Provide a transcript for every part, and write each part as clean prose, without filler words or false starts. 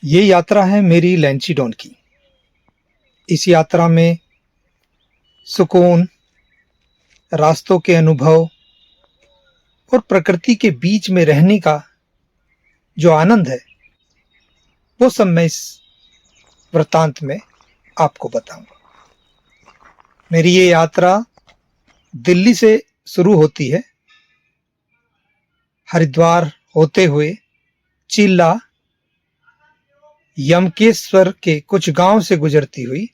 ये यात्रा है मेरी लैंचीडॉन की। इस यात्रा में सुकून, रास्तों के अनुभव और प्रकृति के बीच में रहने का जो आनंद है, वो सब मैं इस वृत्तांत में आपको बताऊंगा। मेरी ये यात्रा दिल्ली से शुरू होती है, हरिद्वार होते हुए चिल्ला, यमकेश्वर के कुछ गांव से गुजरती हुई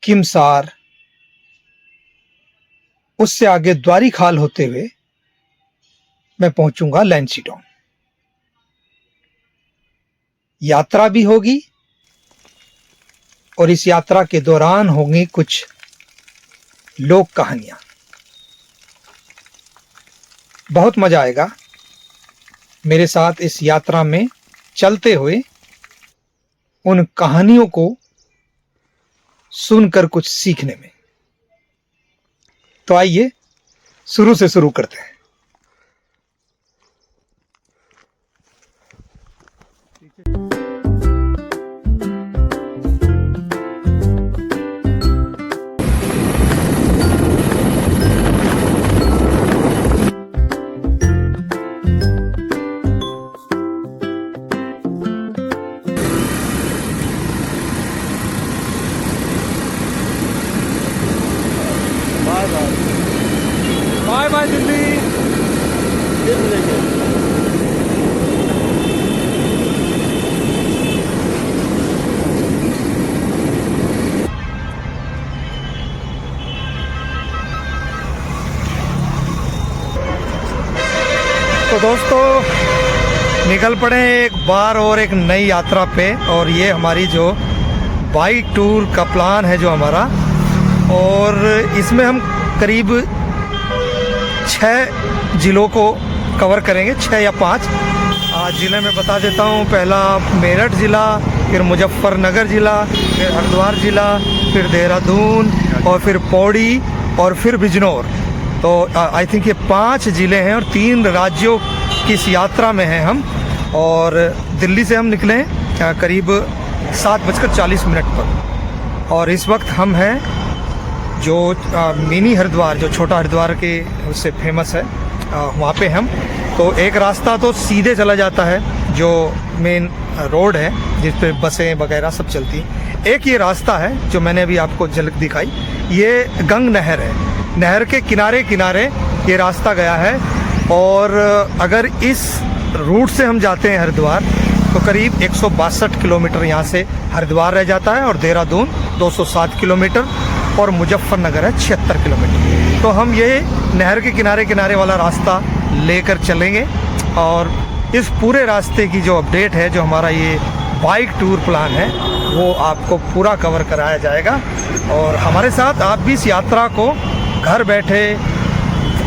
किमसार, उससे आगे द्वारी खाल होते हुए मैं पहुंचूंगा लैंचीडॉन। यात्रा भी होगी और इस यात्रा के दौरान होंगी कुछ लोक कहानियां। बहुत मजा आएगा मेरे साथ इस यात्रा में चलते हुए उन कहानियों को सुनकर कुछ सीखने में। तो आइए शुरू से शुरू करते हैं। Bye bye Delhi. तो दोस्तों, निकल पड़े एक बार और एक नई यात्रा पे। और ये हमारी जो बाइक टूर का प्लान है जो हमारा, और इसमें हम करीब 6 जिलों को कवर करेंगे, 6 या 5। आज ज़िले में बता देता हूँ। पहला मेरठ ज़िला, फिर मुजफ्फरनगर ज़िला, फिर हरिद्वार ज़िला, फिर देहरादून, और फिर पौड़ी, और फिर बिजनौर। तो आई थिंक ये 5 ज़िले हैं और 3 राज्यों की इस यात्रा में हैं हम। और दिल्ली से हम निकले करीब 7:40 पर, और इस वक्त हम हैं जो मिनी हरिद्वार, जो छोटा हरिद्वार के उससे फेमस है, वहाँ पे हम। तो एक रास्ता तो सीधे चला जाता है जो मेन रोड है जिस पे बसें वगैरह सब चलती हैं। एक ये रास्ता है जो मैंने अभी आपको झलक दिखाई, ये गंग नहर है। नहर के किनारे किनारे ये रास्ता गया है। और अगर इस रूट से हम जाते हैं हरिद्वार, तो करीब 162 किलोमीटर यहाँ से हरिद्वार रह जाता है, और देहरादून 207 किलोमीटर, और मुजफ्फरनगर है 76 किलोमीटर। तो हम ये नहर के किनारे किनारे वाला रास्ता लेकर चलेंगे, और इस पूरे रास्ते की जो अपडेट है, जो हमारा ये बाइक टूर प्लान है, वो आपको पूरा कवर कराया जाएगा। और हमारे साथ आप भी इस यात्रा को घर बैठे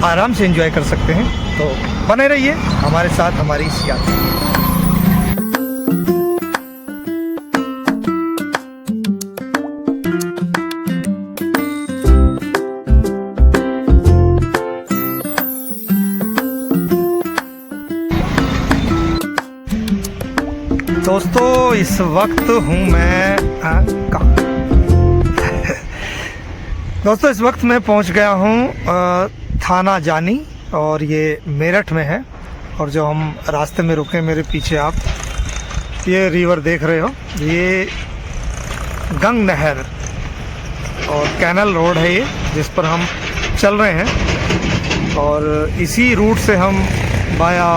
आराम से एंजॉय कर सकते हैं। तो बने रहिए हमारे साथ हमारी इस यात्रा। दोस्तों, इस वक्त हूँ मैं कहाँ? दोस्तों, इस वक्त मैं पहुँच गया हूँ थाना जानी, और ये मेरठ में है। और जो हम रास्ते में रुके, मेरे पीछे आप ये रिवर देख रहे हो, ये गंग नहर और कैनल रोड है ये, जिस पर हम चल रहे हैं। और इसी रूट से हम बाया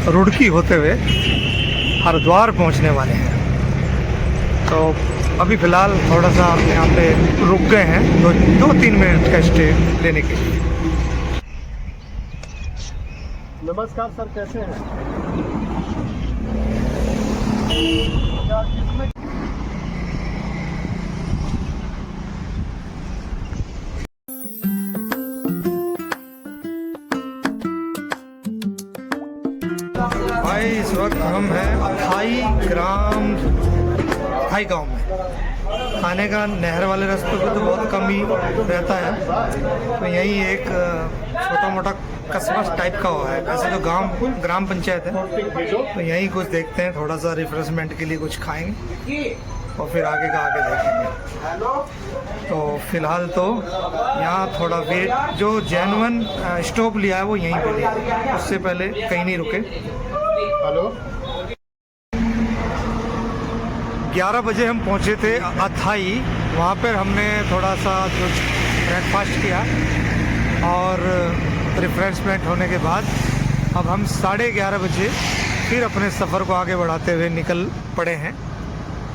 रुड़की होते हुए हरिद्वार पहुंचने वाले हैं। तो अभी फ़िलहाल थोड़ा सा यहाँ पे रुक गए हैं, 2-3 मिनट का स्टे लेने के लिए। नमस्कार सर, कैसे हैं? भाई, इस वक्त हम हैं थाई गांव में। खाने का नहर वाले रास्तों पे तो बहुत कम ही रहता है, तो यही एक छोटा मोटा कस्बा टाइप का हुआ है। वैसे तो गांव ग्राम पंचायत है, तो यहीं कुछ देखते हैं, थोड़ा सा रिफ्रेशमेंट के लिए कुछ खाएंगे और फिर आगे का आगे देखेंगे। तो फिलहाल तो यहाँ थोड़ा वेट, जो जेन्युइन स्टॉप लिया है वो यहीं पे लिया, उससे पहले कहीं नहीं रुके। हेलो 11 बजे हम पहुँचे थे अथाई। वहाँ पर हमने थोड़ा सा जो ब्रेकफास्ट किया और रिफ्रेशमेंट होने के बाद अब हम 11:30 बजे फिर अपने सफ़र को आगे बढ़ाते हुए निकल पड़े हैं,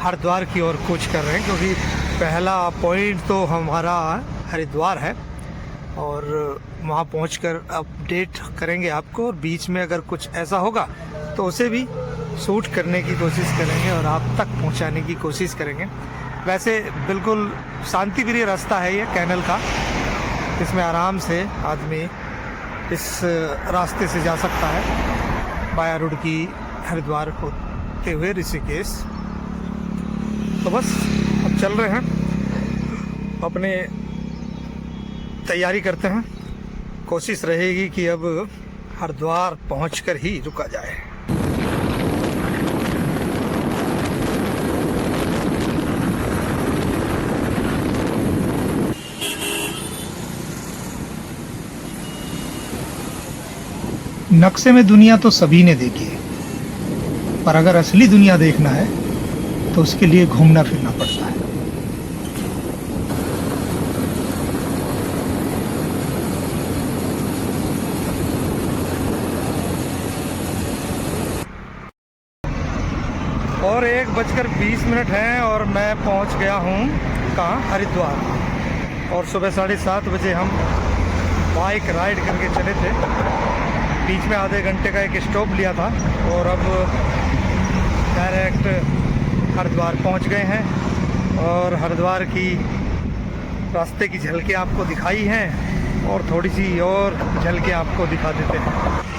हरिद्वार की ओर कूच कर रहे हैं, क्योंकि पहला पॉइंट तो हमारा हरिद्वार है और वहाँ पहुँचकर अपडेट करेंगे आपको, और बीच में अगर कुछ ऐसा होगा तो उसे भी शूट करने की कोशिश करेंगे और आप तक पहुँचाने की कोशिश करेंगे। वैसे बिल्कुल शांतिप्रिय रास्ता है ये कैनल का, इसमें आराम से आदमी इस रास्ते से जा सकता है बाया रुड़की हरिद्वार होते हुए ऋषिकेश। तो बस अब चल रहे हैं, अपने तैयारी करते हैं, कोशिश रहेगी कि अब हरिद्वार पहुंचकर ही रुका जाए। नक्शे में दुनिया तो सभी ने देखी है, पर अगर असली दुनिया देखना है तो उसके लिए घूमना फिरना पड़ता है। और 1:20 है और मैं पहुंच गया हूं कहाँ, हरिद्वार। और सुबह 7:30 बजे हम बाइक राइड करके चले थे, बीच में आधे घंटे का एक स्टॉप लिया था और अब डायरेक्ट हरिद्वार पहुंच गए हैं। और हरिद्वार की रास्ते की झलकें आपको दिखाई हैं और थोड़ी सी और झलकें आपको दिखा देते हैं।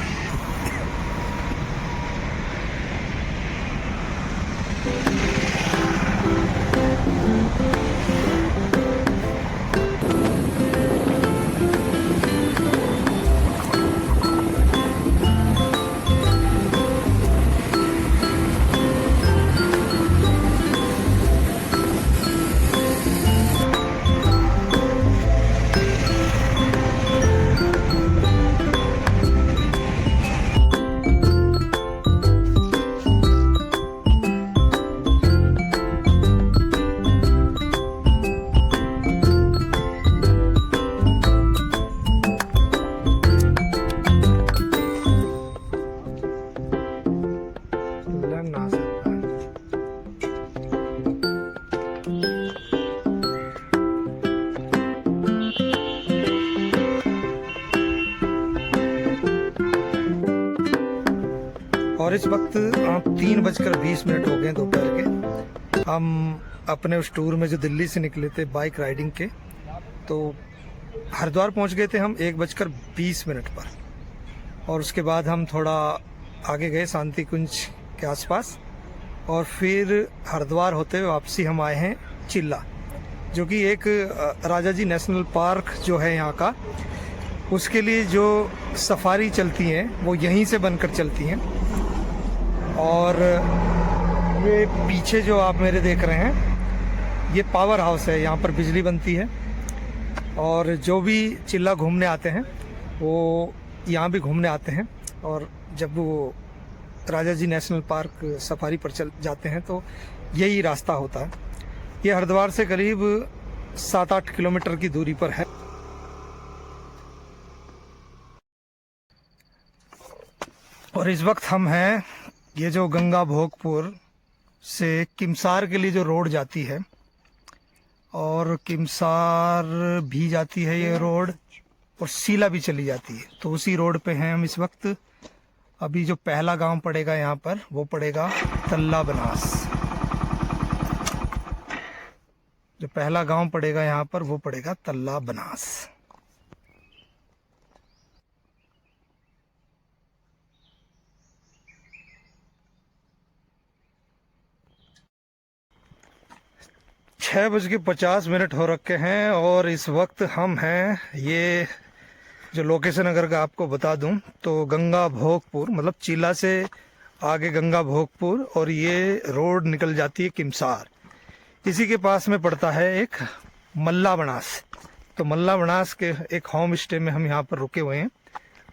और इस वक्त 3:20 हो गए दोपहर के। हम अपने उस टूर में जो दिल्ली से निकले थे बाइक राइडिंग के, तो हरिद्वार पहुंच गए थे हम 1:20 पर। और उसके बाद हम थोड़ा आगे गए शांति कुंज के आसपास, और फिर हरिद्वार होते हुए वापसी हम आए हैं चिल्ला, जो कि एक राजा जी नेशनल पार्क जो है यहाँ का, उसके लिए जो सफारी चलती हैं वो यहीं से बनकर चलती हैं। और ये पीछे जो आप मेरे देख रहे हैं ये पावर हाउस है, यहाँ पर बिजली बनती है। और जो भी चिल्ला घूमने आते हैं वो यहाँ भी घूमने आते हैं, और जब वो राजा जी नेशनल पार्क सफारी पर चल जाते हैं तो यही रास्ता होता है। ये हरिद्वार से करीब 7-8 किलोमीटर की दूरी पर है। और इस वक्त हम हैं, ये जो गंगा भोगपुर से किमसार के लिए जो रोड जाती है, और किमसार भी जाती है ये रोड, और सीला भी चली जाती है, तो उसी रोड पे हैं हम इस वक्त। अभी जो पहला गांव पड़ेगा यहाँ पर वो पड़ेगा तल्ला बनास। जो पहला गांव पड़ेगा यहाँ पर वो पड़ेगा तल्ला बनास। 6:50 हो रखे हैं और इस वक्त हम हैं, ये जो लोकेशन अगर का आपको बता दूं तो गंगा भोगपुर, मतलब चीला से आगे गंगा भोगपुर, और ये रोड निकल जाती है किमसार। इसी के पास में पड़ता है एक मल्ला बनास। तो मल्ला बनास के एक होम स्टे में हम यहाँ पर रुके हुए हैं।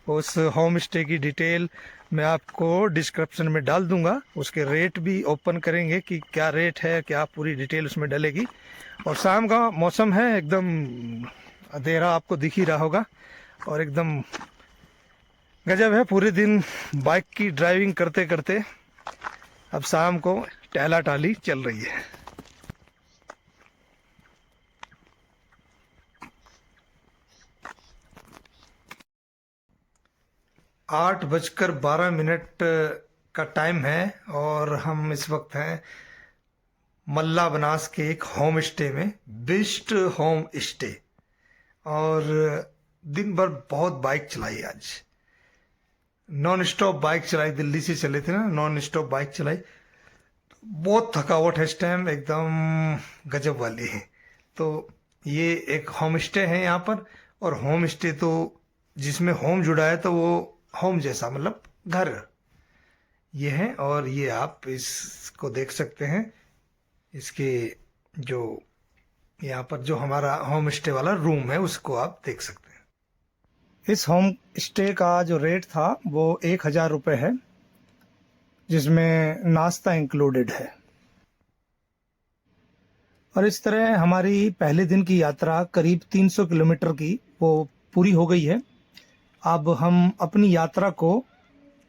उस होम स्टे की डिटेल मैं आपको डिस्क्रिप्शन में डाल दूंगा। उसके रेट भी ओपन करेंगे कि क्या रेट है, क्या पूरी डिटेल उसमें डलेगी। और शाम का मौसम है, एकदम अंधेरा आपको दिख ही रहा होगा और एकदम गजब है। पूरे दिन बाइक की ड्राइविंग करते करते अब शाम को टहला टाली चल रही है। 8:12 का टाइम है और हम इस वक्त हैं मल्ला बनास के एक होम स्टे में, बिस्ट होम स्टे। और दिन भर बहुत बाइक चलाई, आज नॉन स्टॉप बाइक चलाई। दिल्ली से चले थे ना, नॉन स्टॉप बाइक चलाई। बहुत थकावट है इस टाइम, एकदम गजब वाली है। तो ये एक होम स्टे है यहाँ पर, और होम स्टे तो जिसमें होम जुड़ा है तो वो होम जैसा, मतलब घर ये है। और ये आप इसको देख सकते हैं, इसके जो यहाँ पर जो हमारा होम स्टे वाला रूम है उसको आप देख सकते हैं। इस होम स्टे का जो रेट था वो 1,000 रुपये है, जिसमें नाश्ता इंक्लूडेड है। और इस तरह हमारी पहले दिन की यात्रा करीब 300 किलोमीटर की वो पूरी हो गई है। अब हम अपनी यात्रा को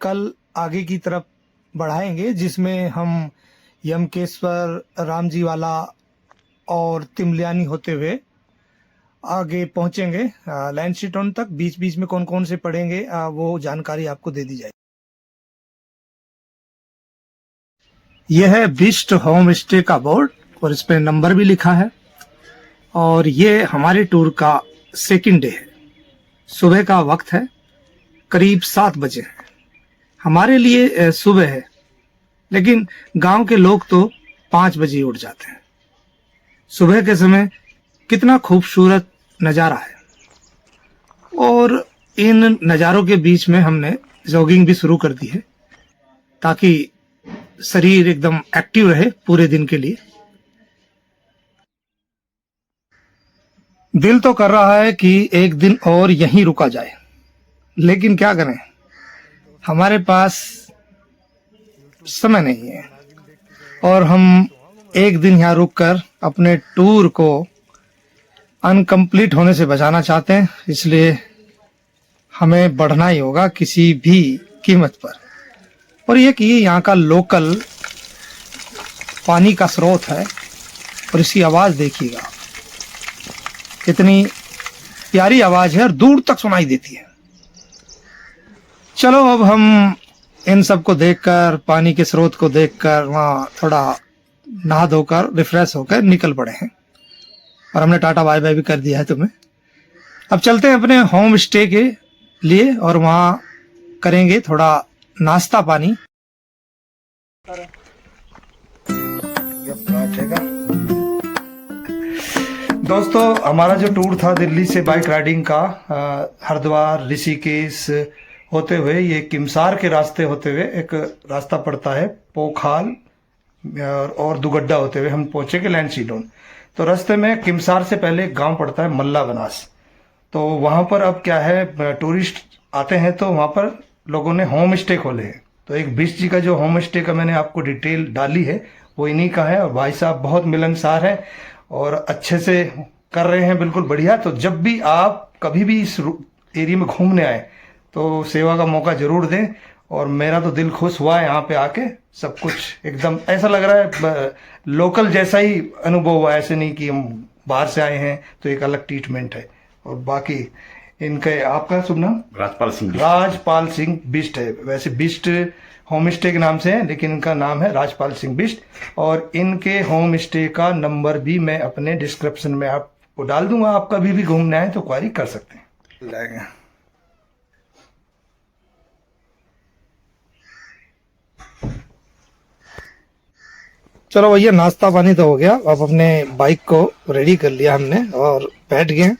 कल आगे की तरफ बढ़ाएंगे, जिसमें हम यमकेश्वर, रामजी वाला और तिमलियानी होते हुए आगे पहुंचेंगे लैंडसीटोन तक। बीच बीच में कौन कौन से पड़ेंगे वो जानकारी आपको दे दी जाएगी। यह है बिस्ट होम स्टे का बोर्ड और इस पे नंबर भी लिखा है। और ये हमारे टूर का सेकंड डे है। सुबह का वक्त है, करीब 7 बजे है। हमारे लिए सुबह है, लेकिन गांव के लोग तो 5 बजे उठ जाते हैं। सुबह के समय कितना खूबसूरत नज़ारा है। और इन नज़ारों के बीच में हमने जॉगिंग भी शुरू कर दी है, ताकि शरीर एकदम एक्टिव रहे पूरे दिन के लिए। दिल तो कर रहा है कि एक दिन और यहीं रुका जाए, लेकिन क्या करें, हमारे पास समय नहीं है। और हम एक दिन यहाँ रुककर अपने टूर को अनकम्प्लीट होने से बचाना चाहते हैं, इसलिए हमें बढ़ना ही होगा किसी भी कीमत पर। और ये कि यहाँ का लोकल पानी का स्रोत है, और इसकी आवाज़ देखिएगा, कितनी प्यारी आवाज़ है और दूर तक सुनाई देती है। चलो अब हम इन सब को देखकर, पानी के स्रोत को देखकर, वहाँ थोड़ा नहा धोकर रिफ्रेश होकर निकल पड़े हैं। और हमने टाटा बाय बाय भी कर दिया है तुम्हें। अब चलते हैं अपने होम स्टे के लिए और वहाँ करेंगे थोड़ा नाश्ता पानी। दोस्तों, हमारा जो टूर था दिल्ली से बाइक राइडिंग का, हरिद्वार, ऋषिकेश होते हुए ये किमसार के रास्ते होते हुए एक रास्ता पड़ता है पोखाल और दुगड्डा होते हुए हम पहुंचेंगे लैंडसीडोन। तो रास्ते में किमसार से पहले एक गांव पड़ता है मल्ला बनास। तो वहां पर अब क्या है, टूरिस्ट आते हैं तो वहां पर लोगों ने होम स्टे खोले हैं। तो एक बिस्ट जी का जो होम स्टे का मैंने आपको डिटेल डाली है वो इन्हीं का है। और भाई साहब बहुत मिलनसार है और अच्छे से कर रहे हैं, बिल्कुल बढ़िया। तो जब भी आप कभी भी इस एरिया में घूमने आए तो सेवा का मौका जरूर दें। और मेरा तो दिल खुश हुआ है यहाँ पे आके, सब कुछ एकदम ऐसा लग रहा है लोकल जैसा ही अनुभव हुआ। ऐसे नहीं कि हम बाहर से आए हैं, तो एक अलग ट्रीटमेंट है। और बाकी इनके, आपका शुभ नाम? राजपाल सिंह। राजपाल सिंह बिस्ट है। वैसे बिस्ट होम स्टे के नाम से है, लेकिन इनका नाम है राजपाल सिंह बिस्ट। और इनके होम स्टे का नंबर भी मैं अपने डिस्क्रिप्शन में आपको डाल दूंगा। आप कभी भी घूमने आए तो क्वारी कर सकते हैं। चलो भैया, नाश्ता पानी तो हो गया। अब अपने बाइक को रेडी कर लिया हमने और बैठ गए हैं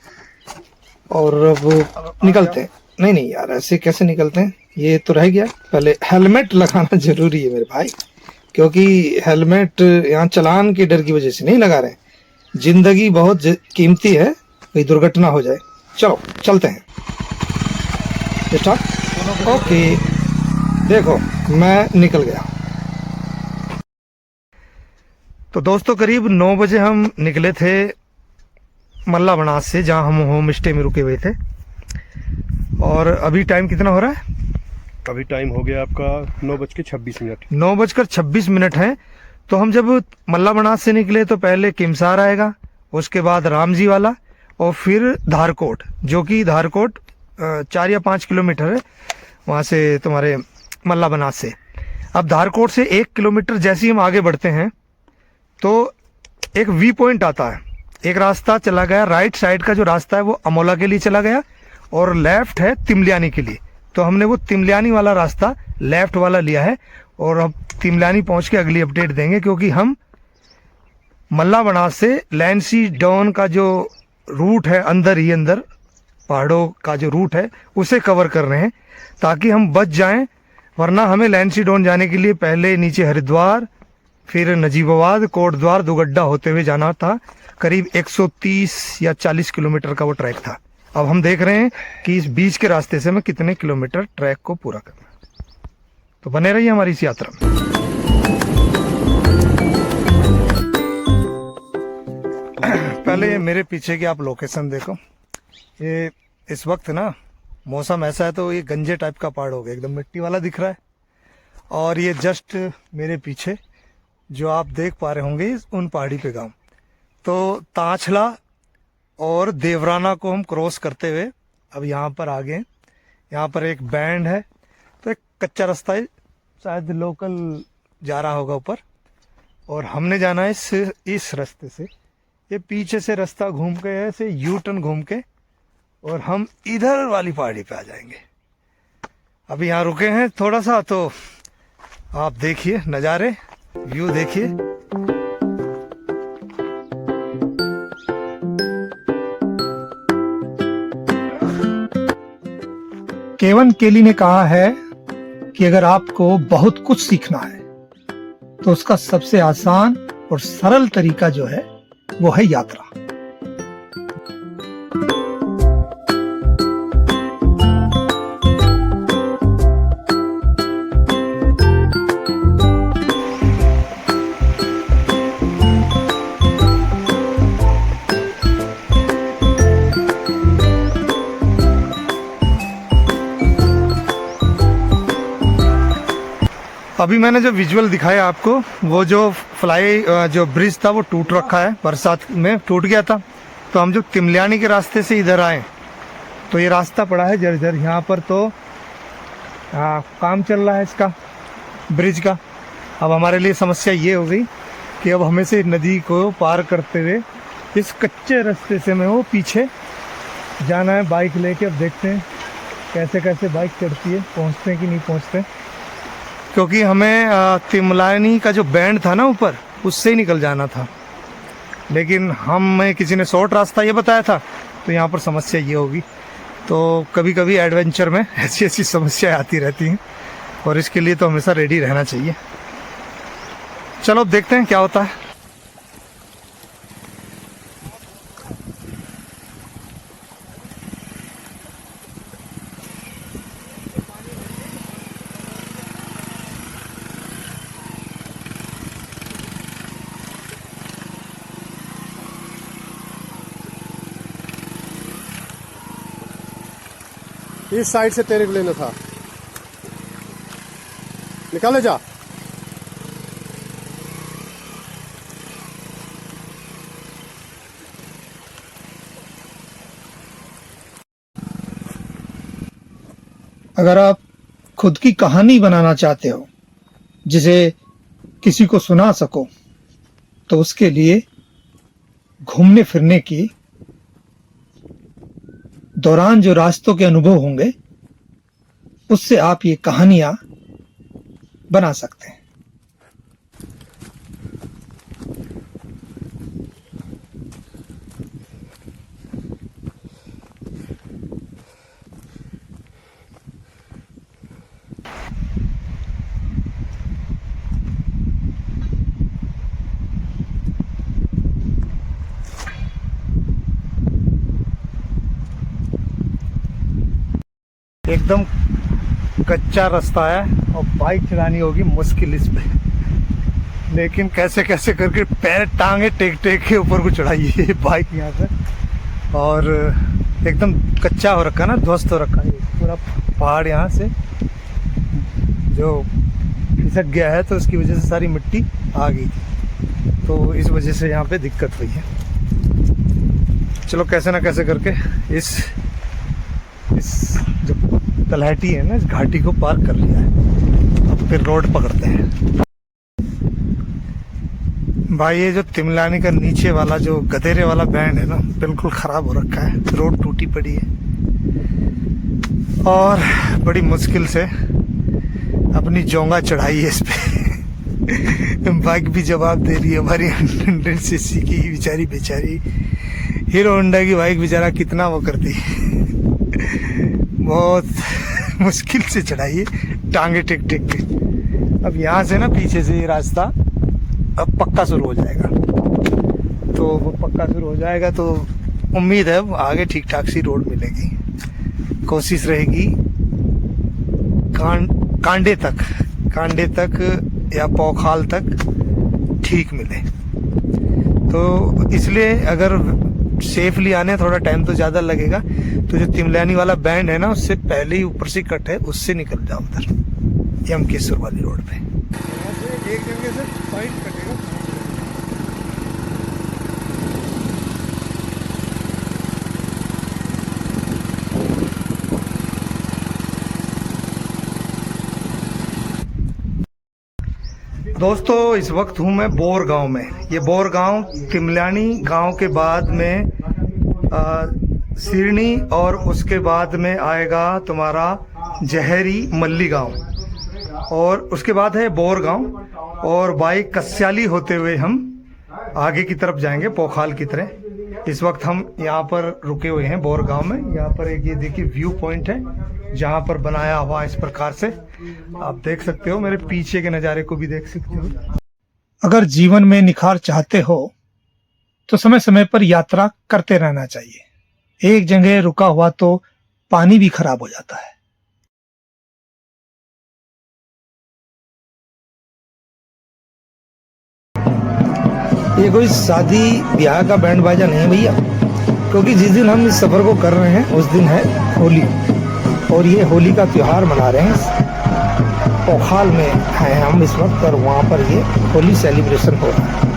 और अब निकलते हैं। नहीं नहीं यार, ऐसे कैसे निकलते हैं, ये तो रह गया। पहले हेलमेट लगाना जरूरी है मेरे भाई, क्योंकि हेलमेट यहाँ चलान के डर की वजह से नहीं लगा रहे। जिंदगी बहुत कीमती है, कोई दुर्घटना हो जाए। चलो चलते हैं। स्टार्ट। ओके, देखो मैं निकल गया। तो दोस्तों करीब 9 बजे हम निकले थे मल्ला बनास से, जहाँ हम होम स्टे में रुके हुए थे। और अभी टाइम कितना हो रहा है? अभी टाइम हो गया आपका 9:26। 9:26 है। तो हम जब मल्ला बनास से निकले तो पहले किमसार आएगा, उसके बाद रामजी वाला और फिर धारकोट, जो कि धारकोट 4 या 5 किलोमीटर है वहाँ से, तुम्हारे मल्ला बनास से। अब धारकोट से 1 किलोमीटर जैसे ही हम आगे बढ़ते हैं तो एक वी पॉइंट आता है। एक रास्ता चला गया, राइट साइड का जो रास्ता है वो अमोला के लिए चला गया और लेफ्ट है तिमलियानी के लिए। तो हमने वो तिमलियानी वाला रास्ता लेफ्ट वाला लिया है और अब तिमलियानी पहुंच के अगली अपडेट देंगे, क्योंकि हम मल्ला बनास से लैंसी डॉन का जो रूट है, अंदर ही अंदर पहाड़ों का जो रूट है उसे कवर कर रहे हैं ताकि हम बच जाएं। वरना हमें लैंसी डॉन जाने के लिए पहले नीचे हरिद्वार, फिर नजीबाबाद, कोटद्वार, दुगड्डा होते हुए जाना था। करीब 130 या 40 किलोमीटर का वो ट्रैक था। अब हम देख रहे हैं कि इस बीच के रास्ते से मैं कितने किलोमीटर ट्रैक को पूरा करना है। तो बने रहिए हमारी इस यात्रा में। पहले मेरे पीछे की आप लोकेशन देखो। ये इस वक्त ना मौसम ऐसा है तो ये गंजे टाइप का पहाड़ हो गया, एकदम मिट्टी वाला दिख रहा है। और ये जस्ट मेरे पीछे जो आप देख पा रहे होंगे उन पहाड़ी पे गांव। तो तांछला और देवराना को हम क्रॉस करते हुए अब यहाँ पर आ गए। यहाँ पर एक बैंड है, तो एक कच्चा रास्ता है, शायद लोकल जा रहा होगा ऊपर, और हमने जाना है इस रास्ते से। ये पीछे से रास्ता घूम के ऐसे यू टर्न घूम के और हम इधर वाली पहाड़ी पे आ जाएंगे। अभी यहाँ रुके हैं थोड़ा सा, तो आप देखिए नज़ारे, व्यू देखिए। केवन केली ने कहा है कि अगर आपको बहुत कुछ सीखना है तो उसका सबसे आसान और सरल तरीका जो है वो है यात्रा। अभी मैंने जो विजुअल दिखाया आपको, वो जो जो ब्रिज था वो टूट रखा है, बरसात में टूट गया था। तो हम जो तिमलियानी के रास्ते से इधर आए तो ये रास्ता पड़ा है जर्जर। यहाँ पर तो काम चल रहा है इसका, ब्रिज का। अब हमारे लिए समस्या ये हो गई कि अब हमें से नदी को पार करते हुए इस कच्चे रास्ते से मैं वो पीछे जाना है बाइक लेके। अब देखते हैं कैसे कैसे बाइक चढ़ती है, पहुँचते हैं कि नहीं पहुँचते, क्योंकि हमें तिमलानी का जो बैंड था ना ऊपर, उससे ही निकल जाना था। लेकिन हमें किसी ने शॉर्ट रास्ता ये बताया था, तो यहाँ पर समस्या ये होगी। तो कभी कभी एडवेंचर में ऐसी ऐसी समस्याएं आती रहती हैं और इसके लिए तो हमेशा रेडी रहना चाहिए। चलो अब देखते हैं क्या होता है। इस साइड से तेरे को लेना था, निकाले जा। अगर आप खुद की कहानी बनाना चाहते हो जिसे किसी को सुना सको, तो उसके लिए घूमने फिरने की दौरान जो रास्तों के अनुभव होंगे, उससे आप ये कहानियां बना सकते हैं। एकदम कच्चा रास्ता है और बाइक चलानी होगी मुश्किल इस पे, लेकिन कैसे कैसे करके पैर टांगे टेक टेक के ऊपर को चढ़ाइए बाइक यहाँ से। और एकदम कच्चा हो रखा है ना, ध्वस्त हो रखा है पूरा पहाड़ यहाँ से, जो खिसक गया है तो उसकी वजह से सारी मिट्टी आ गई थी, तो इस वजह से यहाँ पे दिक्कत हुई है। चलो कैसे ना कैसे करके इस जो तलहटी है ना, इस घाटी को पार कर लिया है। अब फिर रोड पकड़ते हैं भाई। ये जो तिमलानी का नीचे वाला जो गधेरे वाला बैंड है ना, बिल्कुल ख़राब हो रखा है, रोड टूटी पड़ी है और बड़ी मुश्किल से अपनी जोंगा चढ़ाई है इस पे। बाइक भी जवाब दे रही है हमारी 100 सीसी की बेचारी हीरो होंडा की बाइक बेचारा कितना वो करती है। बहुत मुश्किल से चढ़ाई है, टांगे टेक टेक के। अब यहाँ से ना पीछे से ये रास्ता अब पक्का शुरू हो जाएगा, तो वो पक्का शुरू हो जाएगा तो उम्मीद है आगे ठीक ठाक सी रोड मिलेगी। कोशिश रहेगी कांडे तक या पौखाल तक ठीक मिले, तो इसलिए अगर सेफली आने थोड़ा टाइम तो ज़्यादा लगेगा, तो जो तिमलानी वाला बैंड है ना उससे पहले ही ऊपर से कट है, उससे निकल जाओ उधर यमकेश्वर वाली रोड पे। एक जगह से साइड कटेगा। दोस्तों इस वक्त हूँ मैं बोर गांव में। ये बोर गांव तिमलानी गांव के बाद में सिरनी और उसके बाद में आएगा तुम्हारा जहरी मल्ली गांव और उसके बाद है बोर गांव, और बाइक कस्याली होते हुए हम आगे की तरफ जाएंगे पोखाल की तरह। इस वक्त हम यहाँ पर रुके हुए हैं बोर गांव में। यहाँ पर एक ये देखिए व्यू पॉइंट है जहाँ पर बनाया हुआ इस प्रकार से आप देख सकते हो, मेरे पीछे के नज़ारे को भी देख सकते हो। अगर जीवन में निखार चाहते हो तो समय समय पर यात्रा करते रहना चाहिए। एक जगह रुका हुआ तो पानी भी खराब हो जाता है। ये कोई शादी ब्याह का बैंड बाजा नहीं भैया, क्योंकि जिस दिन हम इस सफर को कर रहे हैं उस दिन है होली, और ये होली का त्योहार मना रहे हैं। पोखाल में हैं हम इस वक्त और वहाँ पर ये होली सेलिब्रेशन हो रहा है।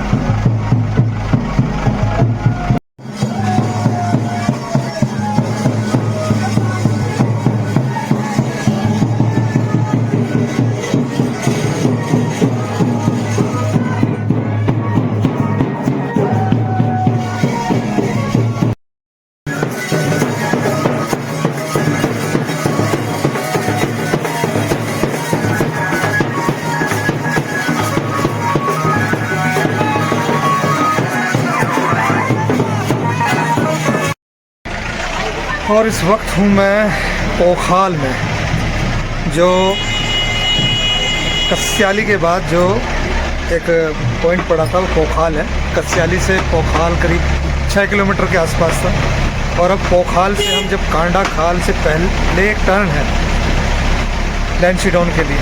और इस वक्त हूँ मैं पोखाल में, जो कस्याली के बाद जो एक पॉइंट पड़ा था वो पोखाल है। कस्याली से पोखाल करीब 6 किलोमीटर के आसपास था, और अब पोखाल से हम जब कांडा खाल से पहले एक टर्न है लैंसीडाउन के लिए,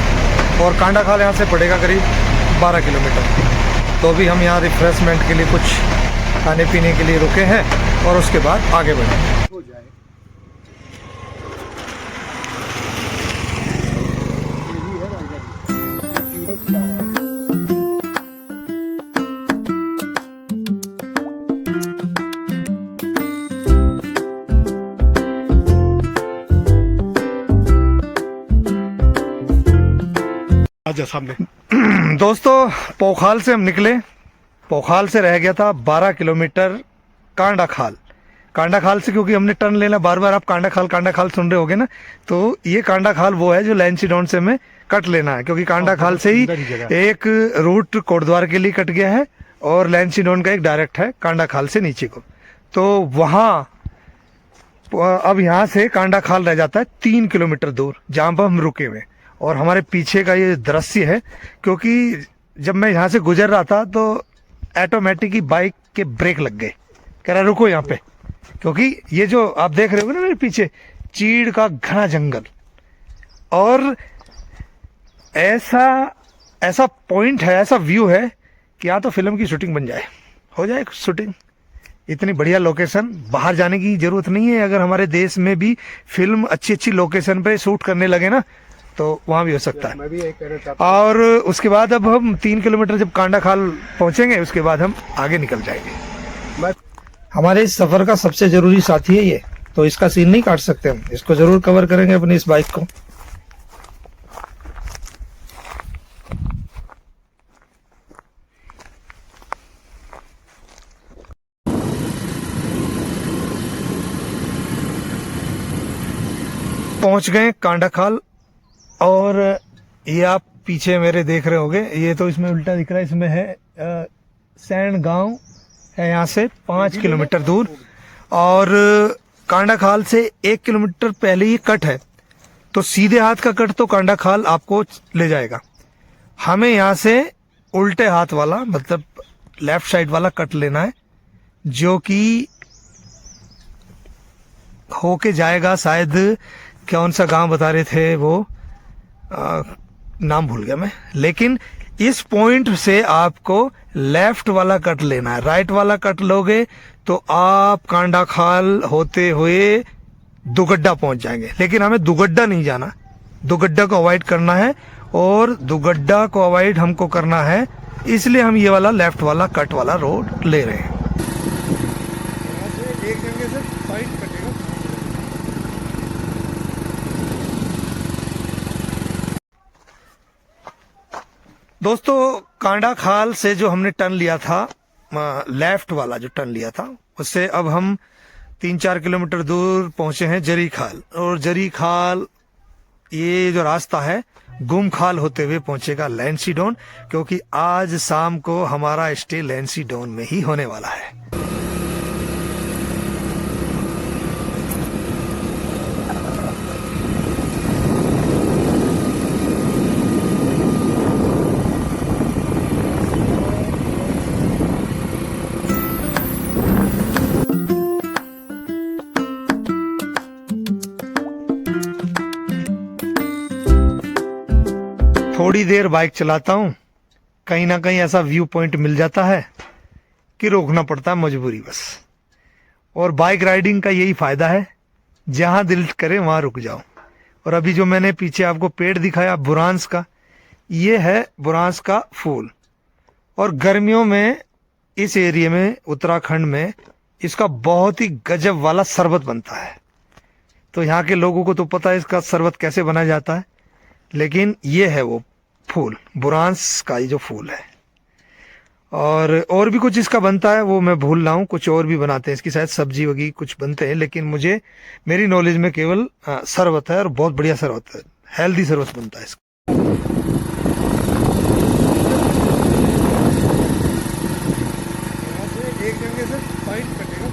और कांडा खाल यहाँ से पड़ेगा करीब 12 किलोमीटर। तो भी हम यहाँ रिफ्रेशमेंट के लिए कुछ खाने पीने के लिए रुके हैं और उसके बाद आगे बढ़ेंगे। सामने दोस्तों पोखाल से हम निकले। पोखाल से रह गया था 12 किलोमीटर कांडा खाल से, क्योंकि हमने टर्न लेना बार बार, आप कांडा खाल सुन रहे होगे ना, तो ये कांडा खाल वो है जो लैंसीडाउन से हमें कट लेना है, क्योंकि कांडा खाल से ही एक रूट कोटद्वार के लिए कट गया है और लैंसीडाउन का एक डायरेक्ट है कांडा खाल से नीचे को। तो वहाँ अब यहाँ से कांडा खाल रह जाता है 3 किलोमीटर दूर, जहाँ पर हम रुके हुए। और हमारे पीछे का ये दृश्य है, क्योंकि जब मैं यहाँ से गुजर रहा था तो ऑटोमेटिक ही बाइक के ब्रेक लग गए, कह रहा रुको यहाँ पे, क्योंकि ये जो आप देख रहे हो ना मेरे पीछे चीड़ का घना जंगल, और ऐसा ऐसा पॉइंट है, ऐसा व्यू है कि यहाँ तो फिल्म की शूटिंग बन जाए, हो जाए शूटिंग। इतनी बढ़िया लोकेशन, बाहर जाने की जरूरत नहीं है। अगर हमारे देश में भी फिल्म अच्छी अच्छी लोकेशन पे शूट करने लगे ना तो वहाँ भी हो सकता है। मैं भी यही कहना चाहता और उसके बाद अब हम 3 किलोमीटर जब कांडा खाल पहुंचेंगे उसके बाद हम आगे निकल जाएंगे। मैं हमारे इस सफर का सबसे जरूरी साथी है ये, तो इसका सीन नहीं काट सकते हम, इसको जरूर कवर करेंगे अपनी इस बाइक को। पहुंच गए कांडा खाल, और ये आप पीछे मेरे देख रहे होंगे, ये तो इसमें उल्टा दिख रहा है, इसमें है सैंड गांव है यहाँ से 5 किलोमीटर दूर, और कांडा खाल से 1 किलोमीटर पहले ही कट है, तो सीधे हाथ का कट तो कांडा खाल आपको ले जाएगा। हमें यहाँ से उल्टे हाथ वाला मतलब लेफ्ट साइड वाला कट लेना है, जो कि होके जाएगा शायद, कौन सा गांव बता रहे थे वो, नाम भूल गया मैं, लेकिन इस पॉइंट से आपको लेफ्ट वाला कट लेना है। राइट वाला कट लोगे तो आप कांडा खाल होते हुए दुगड्डा पहुंच जाएंगे, लेकिन हमें दुगड्डा नहीं जाना, दुगड्डा को अवॉइड करना है, और दुगड्डा को अवॉइड हमको करना है, इसलिए हम ये वाला लेफ्ट वाला कट वाला रोड ले रहे हैं। एक जगह से साइड कटेगा। दोस्तों, कांडा खाल से जो हमने टर्न लिया था, लेफ्ट वाला जो टर्न लिया था, उससे अब हम 3-4 किलोमीटर दूर पहुंचे हैं जरी खाल, और जरी खाल ये जो रास्ता है गुम खाल होते हुए पहुंचेगा लैंसीडोन, क्योंकि आज शाम को हमारा स्टे लैंसीडोन में ही होने वाला है। थोड़ी देर बाइक चलाता हूँ, कहीं ना कहीं ऐसा व्यू पॉइंट मिल जाता है कि रोकना पड़ता है, मजबूरी बस। और बाइक राइडिंग का यही फायदा है, जहाँ दिल करे वहाँ रुक जाओ। और अभी जो मैंने पीछे आपको पेड़ दिखाया बुरांस का, ये है बुरांस का फूल, और गर्मियों में इस एरिया में उत्तराखंड में इसका बहुत ही गजब वाला शरबत बनता है। तो यहाँ के लोगों को तो पता है इसका शरबत कैसे बनाया जाता है, लेकिन ये है वो फूल, बुरांस का ये जो फूल है। और भी कुछ इसका बनता है, वो मैं भूल रहा हूँ, कुछ और भी बनाते हैं इसकी, शायद सब्जी वगी कुछ बनते हैं, लेकिन मेरी नॉलेज में केवल शरबत है, और बहुत बढ़िया शरबत है, हेल्दी शरबत बनता है इसका। एक जगह से साइड कटेगा।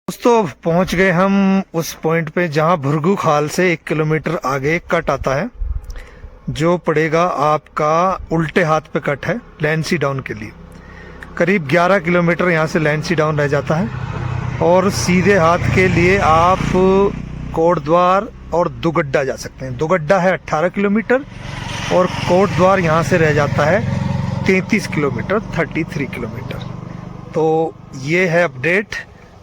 दोस्तों, पहुंच गए हम उस पॉइंट पे जहां भुरगू खाल से 1 किलोमीटर आगे कट आता है, जो पड़ेगा आपका उल्टे हाथ पे कट है लैंसीडाउन के लिए। करीब 11 किलोमीटर यहाँ से लैंसीडाउन रह जाता है, और सीधे हाथ के लिए आप कोटद्वार और दुगड्डा जा सकते हैं। दुगड्डा है 18 किलोमीटर, और कोटद्वार यहाँ से रह जाता है 33 किलोमीटर, 33 किलोमीटर। तो ये है अपडेट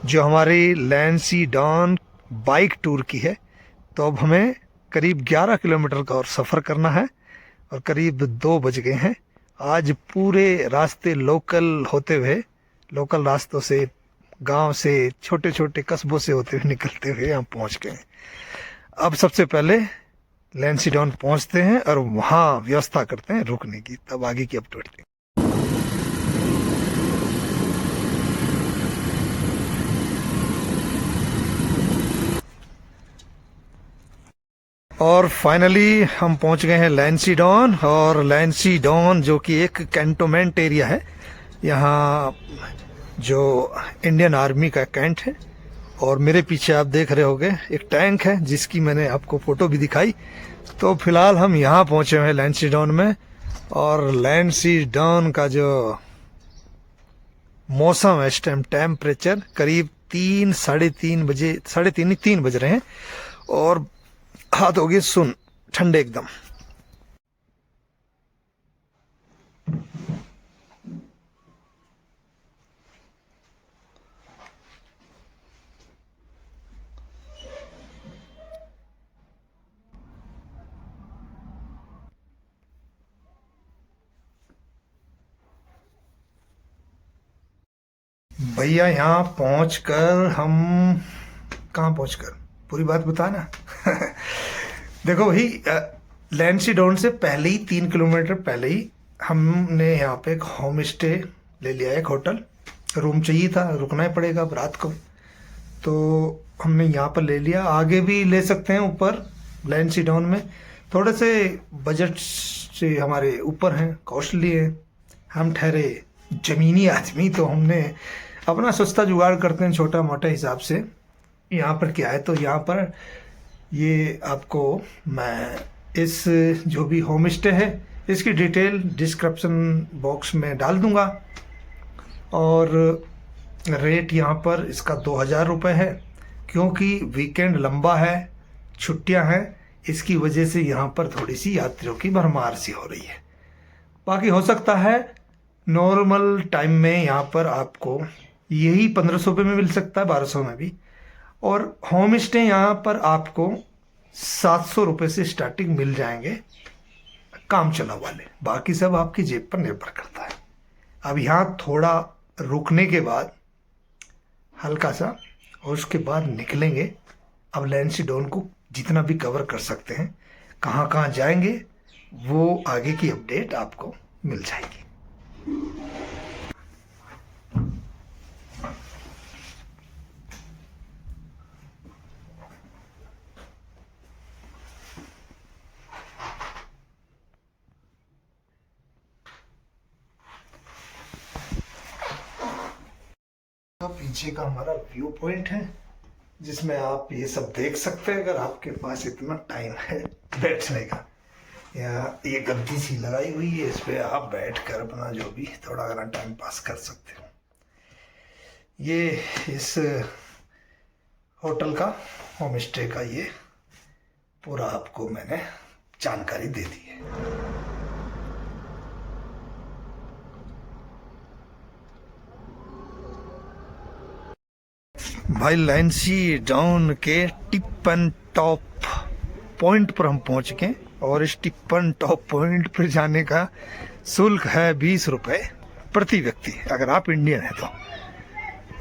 जो हमारी लैंसीडाउन बाइक टूर की है। तो अब हमें करीब 11 किलोमीटर का और सफ़र करना है, और करीब 2 बज गए हैं। आज पूरे रास्ते लोकल होते हुए, लोकल रास्तों से, गांव से, छोटे छोटे कस्बों से होते हुए निकलते हुए यहाँ पहुँच गए। अब सबसे पहले लैंसीडाउन पहुँचते हैं और वहाँ व्यवस्था करते हैं रुकने की, तब आगे की अपडेट देंगे। और फाइनली हम पहुंच गए हैं लैंसीडॉन। और लैंसीडॉन जो कि एक कैंटोनमेंट एरिया है, यहाँ जो इंडियन आर्मी का कैंट है। और मेरे पीछे आप देख रहे होंगे एक टैंक है जिसकी मैंने आपको फोटो भी दिखाई। तो फिलहाल हम यहाँ पहुंचे हुए हैं लैंसीडॉन में। और लैंसीडॉन का जो मौसम है इस टाइम, टेम्परेचर करीब 3 बज रहे हैं और हाथ हो गए सुन ठंडे एकदम। भैया यहाँ पहुंचकर हम कहाँ पहुंचकर पूरी बात बताना। देखो भाई, लैंसीडॉन से पहले ही 3 किलोमीटर पहले ही हमने यहाँ पे एक होम स्टे ले लिया है, एक होटल रूम चाहिए था, रुकना ही पड़ेगा अब रात को, तो हमने यहाँ पर ले लिया। आगे भी ले सकते हैं ऊपर लैंसीडॉन में, थोड़े से बजट से हमारे ऊपर हैं, कॉस्टली है। हम ठहरे जमीनी आदमी, तो हमने अपना सस्ता जुगाड़ करते हैं छोटा मोटा हिसाब से। यहाँ पर क्या है, तो यहाँ पर ये आपको मैं इस जो भी होम स्टे है इसकी डिटेल डिस्क्रिप्शन बॉक्स में डाल दूंगा। और रेट यहाँ पर इसका 2000 रुपये है, क्योंकि वीकेंड लंबा है, छुट्टियाँ हैं, इसकी वजह से यहाँ पर थोड़ी सी यात्रियों की भरमार सी हो रही है। बाकी हो सकता है नॉर्मल टाइम में यहाँ पर आपको यही 1500 रुपये में मिल सकता है, 1200 में भी। और होम स्टे यहाँ पर आपको 700 रुपये से स्टार्टिंग मिल जाएंगे काम चला वाले, बाकी सब आपकी जेब पर निर्भर करता है। अब यहाँ थोड़ा रुकने के बाद हल्का सा, और उसके बाद निकलेंगे। अब लैंसीडॉन को जितना भी कवर कर सकते हैं, कहाँ कहाँ जाएंगे वो आगे की अपडेट आपको मिल जाएगी। तो पीछे का हमारा व्यू पॉइंट है जिसमें आप ये सब देख सकते हैं, अगर आपके पास इतना टाइम है बैठने का। या ये गद्दी सी लगाई हुई है, इस पे आप बैठकर अपना जो भी थोड़ा घना टाइम पास कर सकते हो। ये इस होटल का, होम स्टे का ये पूरा आपको मैंने जानकारी दे दी है। भाई लैंसीडॉन के टिप एंड टॉप पॉइंट पर हम पहुंच गए, और इस टिप एंड टॉप पॉइंट पर जाने का शुल्क है 20 रुपये प्रति व्यक्ति, अगर आप इंडियन हैं तो।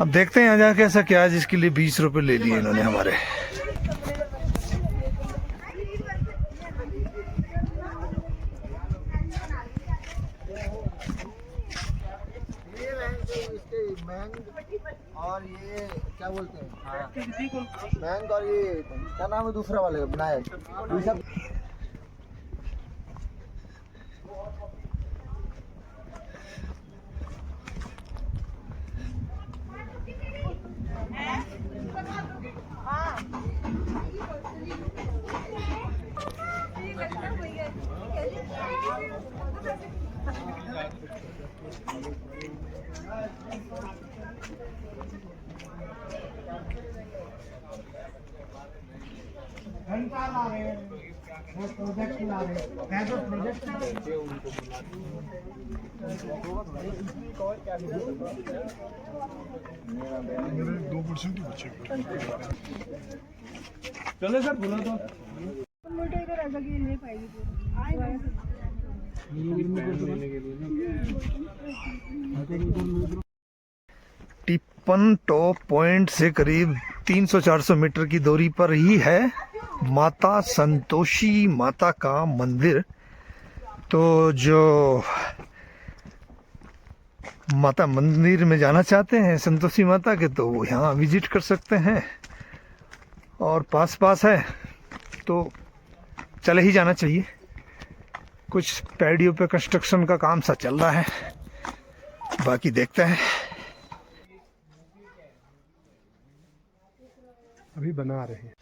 अब देखते हैं यहाँ जाके ऐसा क्या है जिसके लिए 20 रुपये ले लिए इन्होंने हमारे। और ये क्या बोलते हैं, बैंक, और ये क्या नाम है दूसरा वाले विनायक, ये सब। प्रोजेक्ट ला रहे हैं, तो प्रोजेक्ट मेरे 2% ही बचे। चलो सर बोलो तो टिप्पन टॉप पॉइंट से करीब 300-400 मीटर की दूरी पर ही है माता संतोषी माता का मंदिर। तो जो माता मंदिर में जाना चाहते हैं संतोषी माता के, तो वो यहाँ विजिट कर सकते हैं, और पास पास है तो चले ही जाना चाहिए। कुछ पैड़ियों पे कंस्ट्रक्शन का काम सा चल रहा है, बाकी देखते हैं। अभी बना रहे हैं।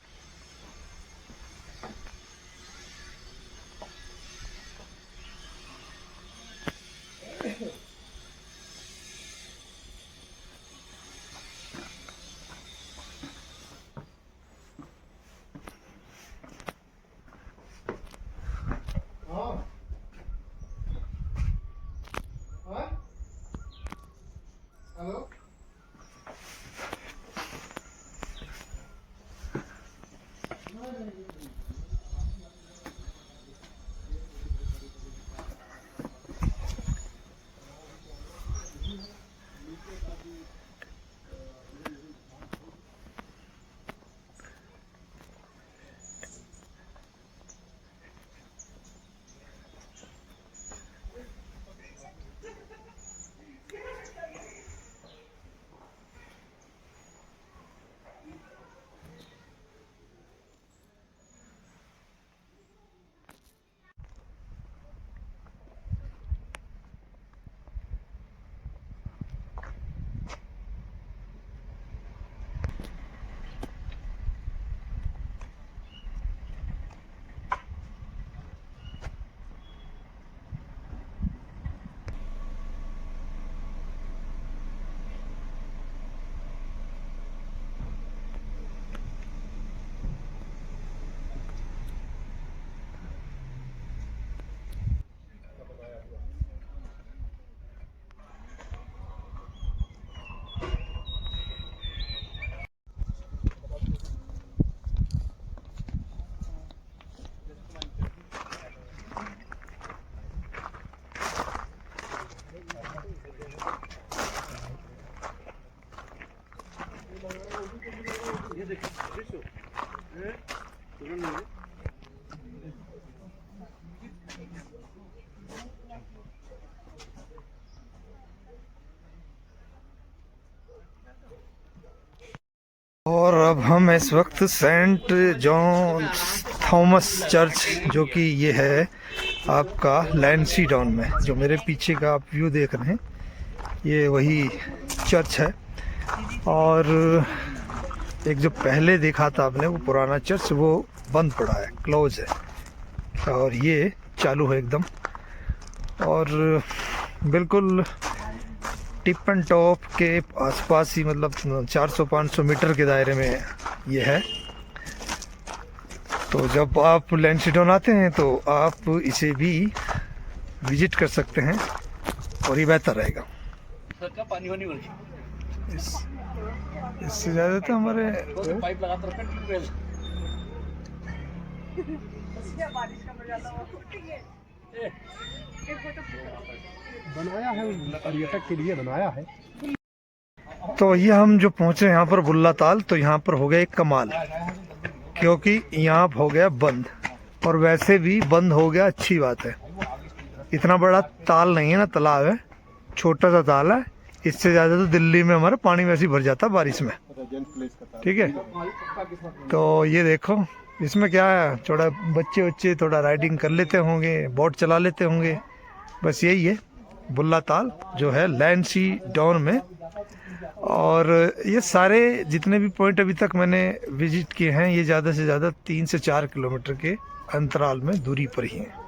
और अब हम इस वक्त सेंट जॉन थॉमस चर्च, जो कि ये है आपका लैंसीडाउन में, जो मेरे पीछे का आप व्यू देख रहे हैं, ये वही चर्च है। और एक जो पहले देखा था आपने वो पुराना चर्च, वो बंद पड़ा है, क्लोज है, और ये चालू है एकदम। और बिल्कुल टिप एंड टॉप के आसपास ही, मतलब 400-500 मीटर के दायरे में ये है। तो जब आप लैंसीडाउन आते हैं तो आप इसे भी विजिट कर सकते हैं, और ये बेहतर रहेगा। इससे ज़्यादा तो हमारे पाइप लगाते बनाया है, पर्यटक के लिए बनाया है। तो ये हम जो पहुंचे यहाँ पर बुल्ला ताल, तो यहाँ पर हो गया एक कमाल, क्योंकि यहाँ हो गया बंद, और वैसे भी बंद हो गया, अच्छी बात है। इतना बड़ा ताल नहीं है ना, तालाब है, छोटा सा ताल है। इससे ज़्यादा तो दिल्ली में हमारा पानी वैसे ही भर जाता है बारिश में, ठीक है। तो ये देखो, इसमें क्या है, थोड़ा बच्चे थोड़ा राइडिंग कर लेते होंगे, बोट चला लेते होंगे, बस यही है बुल्ला ताल जो है लैंसीडाउन में। और ये सारे जितने भी पॉइंट अभी तक मैंने विजिट किए हैं, ये ज़्यादा से ज़्यादा 3 से 4 किलोमीटर के अंतराल में दूरी पर ही हैं।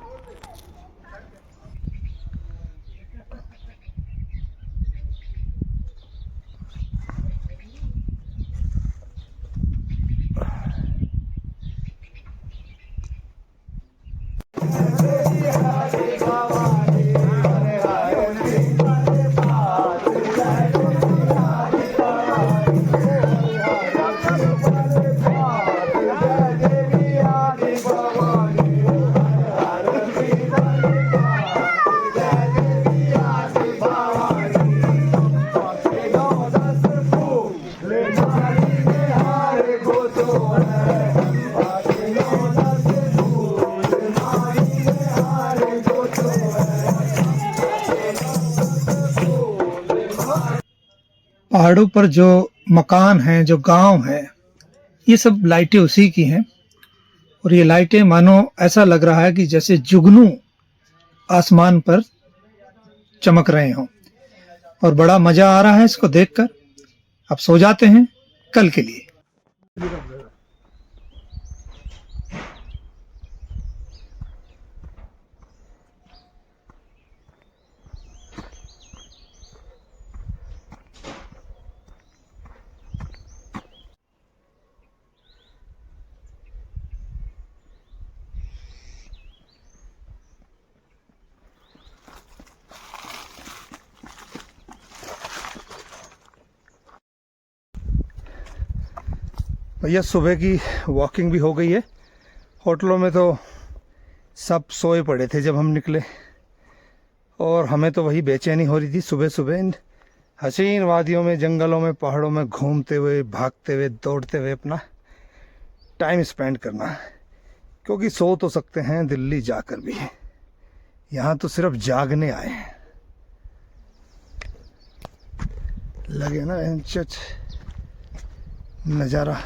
पहाड़ों पर जो मकान हैं, जो गांव हैं, ये सब लाइटें उसी की हैं। और ये लाइटें मानो ऐसा लग रहा है कि जैसे जुगनू आसमान पर चमक रहे हों, और बड़ा मजा आ रहा है इसको देखकर। अब सो जाते हैं कल के लिए। भैया सुबह की वॉकिंग भी हो गई है। होटलों में तो सब सोए पड़े थे जब हम निकले, और हमें तो वही बेचैनी हो रही थी सुबह सुबह इन हसीन वादियों में, जंगलों में, पहाड़ों में घूमते हुए, भागते हुए, दौड़ते हुए अपना टाइम स्पेंड करना। क्योंकि सो तो सकते हैं दिल्ली जाकर भी, यहाँ तो सिर्फ जागने आए हैं। लगे ना इंचच नज़ारा।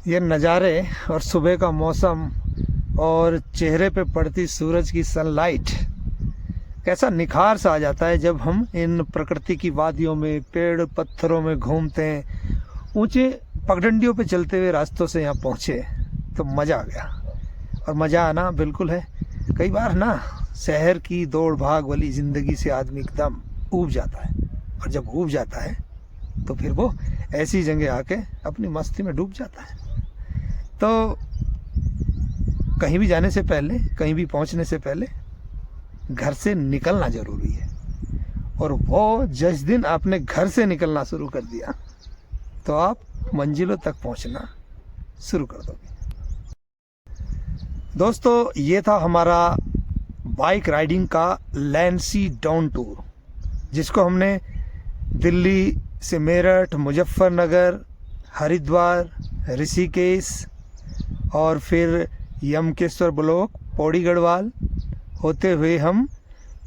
ये नज़ारे और सुबह का मौसम और चेहरे पे पड़ती सूरज की सनलाइट, कैसा निखार सा आ जाता है जब हम इन प्रकृति की वादियों में, पेड़ पत्थरों में घूमते हैं। ऊंचे पगडंडियों पे चलते हुए रास्तों से यहाँ पहुँचे तो मज़ा आ गया। और मज़ा आना बिल्कुल है। कई बार ना शहर की दौड़ भाग वाली ज़िंदगी से आदमी एकदम ऊब जाता है, और जब ऊब जाता है तो फिर वो ऐसी जगह आके अपनी मस्ती में डूब जाता है। तो कहीं भी जाने से पहले, कहीं भी पहुंचने से पहले घर से निकलना ज़रूरी है। और वो जिस दिन आपने घर से निकलना शुरू कर दिया तो आप मंजिलों तक पहुंचना शुरू कर दोगे। दोस्तों, ये था हमारा बाइक राइडिंग का लैंसीडाउन टूर, जिसको हमने दिल्ली से मेरठ, मुजफ्फरनगर, हरिद्वार, ऋषिकेश और फिर यमकेश्वर ब्लॉक, पौड़ी गढ़वाल होते हुए हम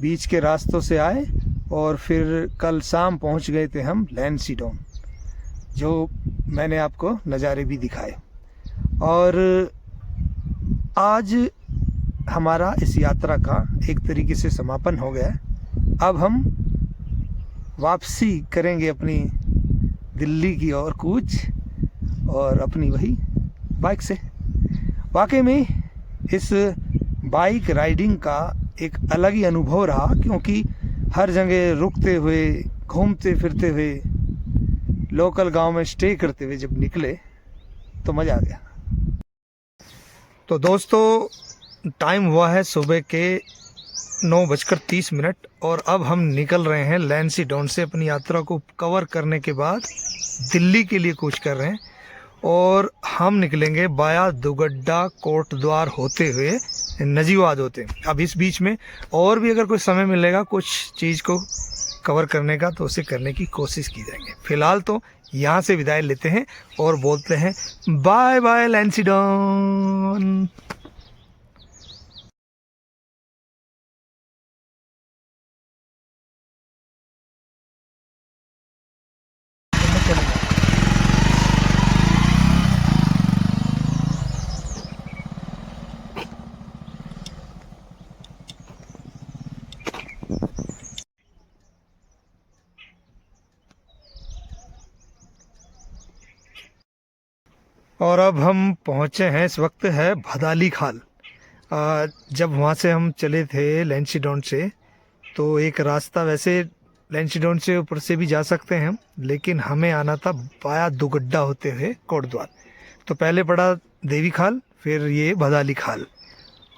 बीच के रास्तों से आए, और फिर कल शाम पहुंच गए थे हम लैंसीडाउन, जो मैंने आपको नज़ारे भी दिखाए। और आज हमारा इस यात्रा का एक तरीके से समापन हो गया। अब हम वापसी करेंगे अपनी दिल्ली की ओर कूच, और अपनी वही बाइक से। वाकई में इस बाइक राइडिंग का एक अलग ही अनुभव रहा, क्योंकि हर जगह रुकते हुए, घूमते फिरते हुए, लोकल गांव में स्टे करते हुए जब निकले तो मज़ा आ गया। तो दोस्तों, टाइम हुआ है सुबह के 9:30, और अब हम निकल रहे हैं लैंसीडाउन से। अपनी यात्रा को कवर करने के बाद दिल्ली के लिए कूच कर रहे हैं, और हम निकलेंगे बाया दुगड्डा, कोटद्वार होते हुए नजीवाद होते। अब इस बीच में और भी अगर कोई समय मिलेगा कुछ चीज़ को कवर करने का तो उसे करने की कोशिश की जाएंगे। फिलहाल तो यहाँ से विदाई लेते हैं और बोलते हैं बाय बाय लैंसीडाउन। और अब हम पहुँचे हैं, इस वक्त है भदाली खाल। जब वहाँ से हम चले थे लैंसीडाउन से, तो एक रास्ता वैसे लैंसीडोन से ऊपर से भी जा सकते हैं हम, लेकिन हमें आना था वाया दुगड्डा होते हुए कोटद्वार। तो पहले पड़ा देवी खाल, फिर ये भदाली खाल,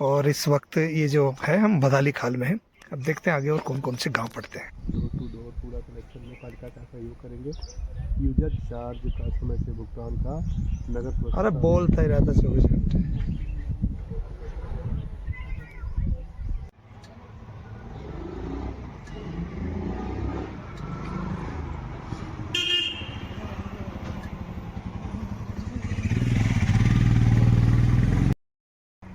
और इस वक्त ये जो है हम भदाली खाल में हैं। अब देखते हैं आगे और कौन कौन से गांव पड़ते हैं। डोर टू डोर पूरा कलेक्शन में पालिका का सहयोग करेंगे। यूजर चार्ज का समय से भुगतान का नगद। अरे बोलता ही रहता 24 घंटे।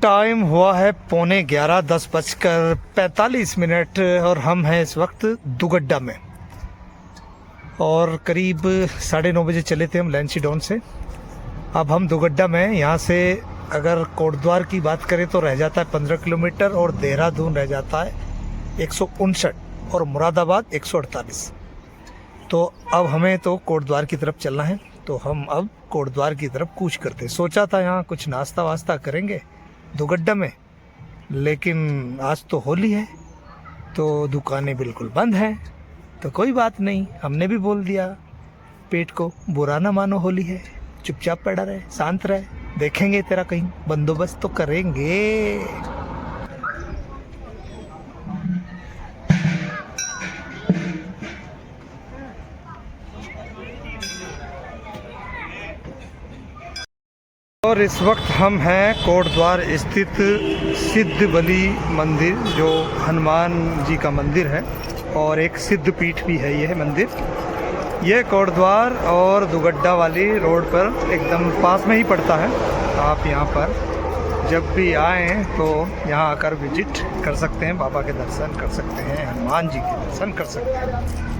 टाइम हुआ है 11:45, 10:45 और हम हैं इस वक्त दुगड्डा में। और करीब 9:30 बजे चले थे हम लैंसीडोन से। अब हम दुगड्डा में, यहाँ से अगर कोटद्वार की बात करें तो रह जाता है 15 किलोमीटर, और देहरादून रह जाता है 159, और मुरादाबाद 148। तो अब हमें तो कोटद्वार की तरफ चलना है, तो हम अब कोटद्वार की तरफ कूच करते। सोचा था यहाँ कुछ नाश्ता वास्ता करेंगे दुगड्डा में, लेकिन आज तो होली है तो दुकानें बिल्कुल बंद हैं। तो कोई बात नहीं, हमने भी बोल दिया पेट को बुरा ना मानो, होली है, चुपचाप पड़ा रहे, शांत रहे, देखेंगे तेरा कहीं बंदोबस्त तो करेंगे। और इस वक्त हम हैं कोटद्वार स्थित सिद्ध बली मंदिर, जो हनुमान जी का मंदिर है और एक सिद्ध पीठ भी है ये मंदिर। ये कोटद्वार और दुगड्डा वाली रोड पर एकदम पास में ही पड़ता है। आप यहाँ पर जब भी आएँ तो यहाँ आकर विजिट कर सकते हैं, बाबा के दर्शन कर सकते हैं, हनुमान जी के दर्शन कर सकते हैं।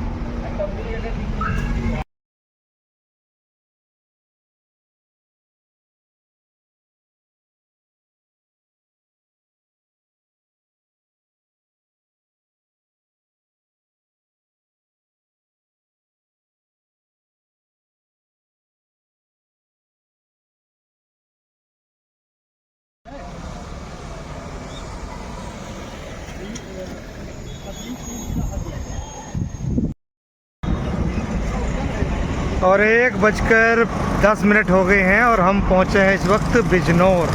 और 1:10 हो गए हैं और हम पहुंचे हैं इस वक्त बिजनौर।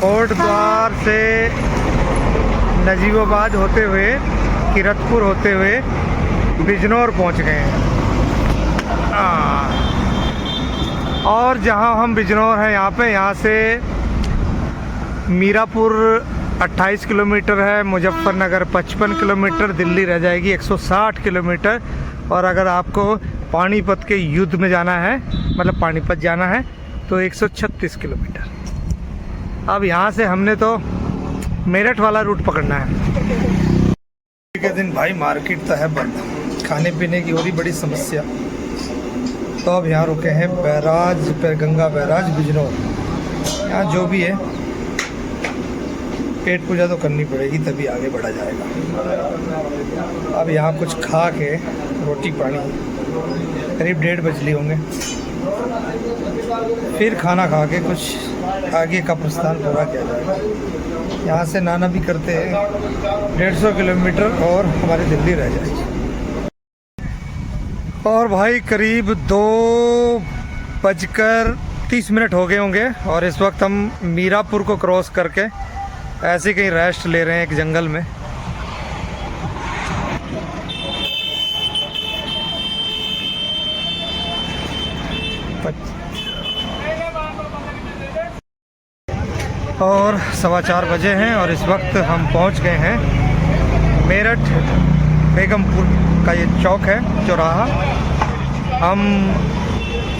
कोटद्वार से नजीबाबाद होते हुए, किरतपुर होते हुए बिजनौर पहुंच गए हैं। और जहां हम बिजनौर हैं यहाँ से मीरापुर 28 किलोमीटर है, मुजफ्फरनगर 55 किलोमीटर, दिल्ली रह जाएगी 160 किलोमीटर। और अगर आपको पानीपत के युद्ध में जाना है, मतलब पानीपत जाना है, तो 136 किलोमीटर। अब यहाँ से हमने तो मेरठ वाला रूट पकड़ना है। के दिन भाई मार्केट तो है बंद, खाने पीने की हो रही बड़ी समस्या। तो अब यहाँ रुके हैं बैराज पर, गंगा बैराज बिजनौर। यहाँ जो भी है पेट पूजा तो करनी पड़ेगी, तभी आगे बढ़ा जाएगा। अब यहाँ कुछ खा के रोटी पानी, करीब 1:30 बज लिए होंगे, फिर खाना खा के कुछ आगे का प्रस्थान पूरा किया जाएगा। यहाँ से नाना भी करते हैं 150 किलोमीटर और हमारी दिल्ली रह जाएगी। और भाई करीब 2:30 हो गए होंगे और इस वक्त हम मीरापुर को क्रॉस करके ऐसे कहीं रेस्ट ले रहे हैं एक जंगल में। और 4:15 बजे हैं और इस वक्त हम पहुंच गए हैं मेरठ बेगमपुर का ये चौक है, चौराहा। हम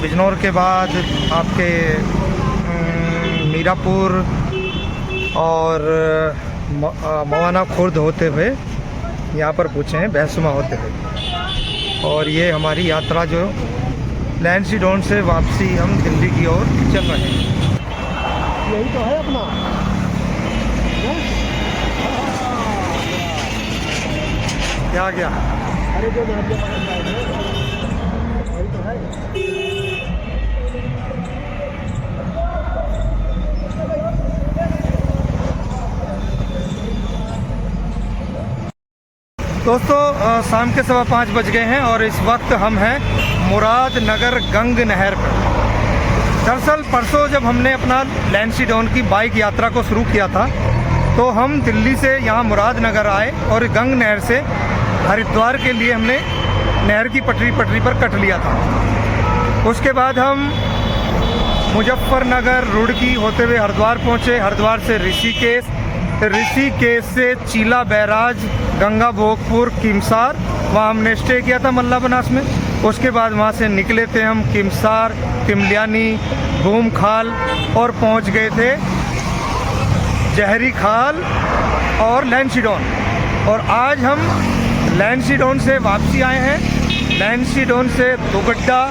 बिजनौर के बाद आपके मीरापुर और मवाना खुर्द होते हुए यहाँ पर पहुँचे हैं, भैंसुमा होते हुए। और ये हमारी यात्रा जो लैंसीडोन से वापसी हम दिल्ली की ओर चल रहे हैं। यही तो है अपना। क्या गया? अरे जो वही तो है। दोस्तों शाम के 5:15 बज गए हैं और इस वक्त हम हैं मुरादनगर गंग नहर पर। दरअसल परसों जब हमने अपना लैंसीडोन की बाइक यात्रा को शुरू किया था तो हम दिल्ली से यहाँ मुरादनगर आए और गंग नहर से हरिद्वार के लिए हमने नहर की पटरी पर कट लिया था। उसके बाद हम मुजफ्फरनगर रुड़की होते हुए हरिद्वार पहुँचे, हरिद्वार से ऋषिकेश से चीला बैराज, गंगा भोगपुर, किमसार, वहाँ हमने स्टे किया था मल्ला बनास में। उसके बाद वहाँ से निकले थे हम किमसार, तिमलियानी, भूमखाल और पहुँच गए थे जहरी खाल और लैंसीडोन। और आज हम लैंसीडोन से वापसी आए हैं। लैंसीडोन से दुगड्डा,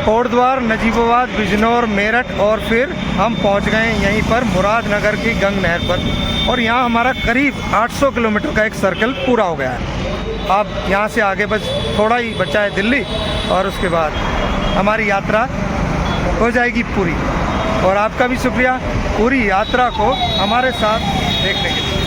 कोटद्वार, नजीबाबाद, बिजनौर, मेरठ और फिर हम पहुंच गए यहीं पर मुरादनगर की गंग नहर पर। और यहाँ हमारा करीब 800 किलोमीटर का एक सर्कल पूरा हो गया है। अब यहाँ से आगे बस थोड़ा ही बचा है दिल्ली और उसके बाद हमारी यात्रा हो जाएगी पूरी। और आपका भी शुक्रिया पूरी यात्रा को हमारे साथ देखने के लिए।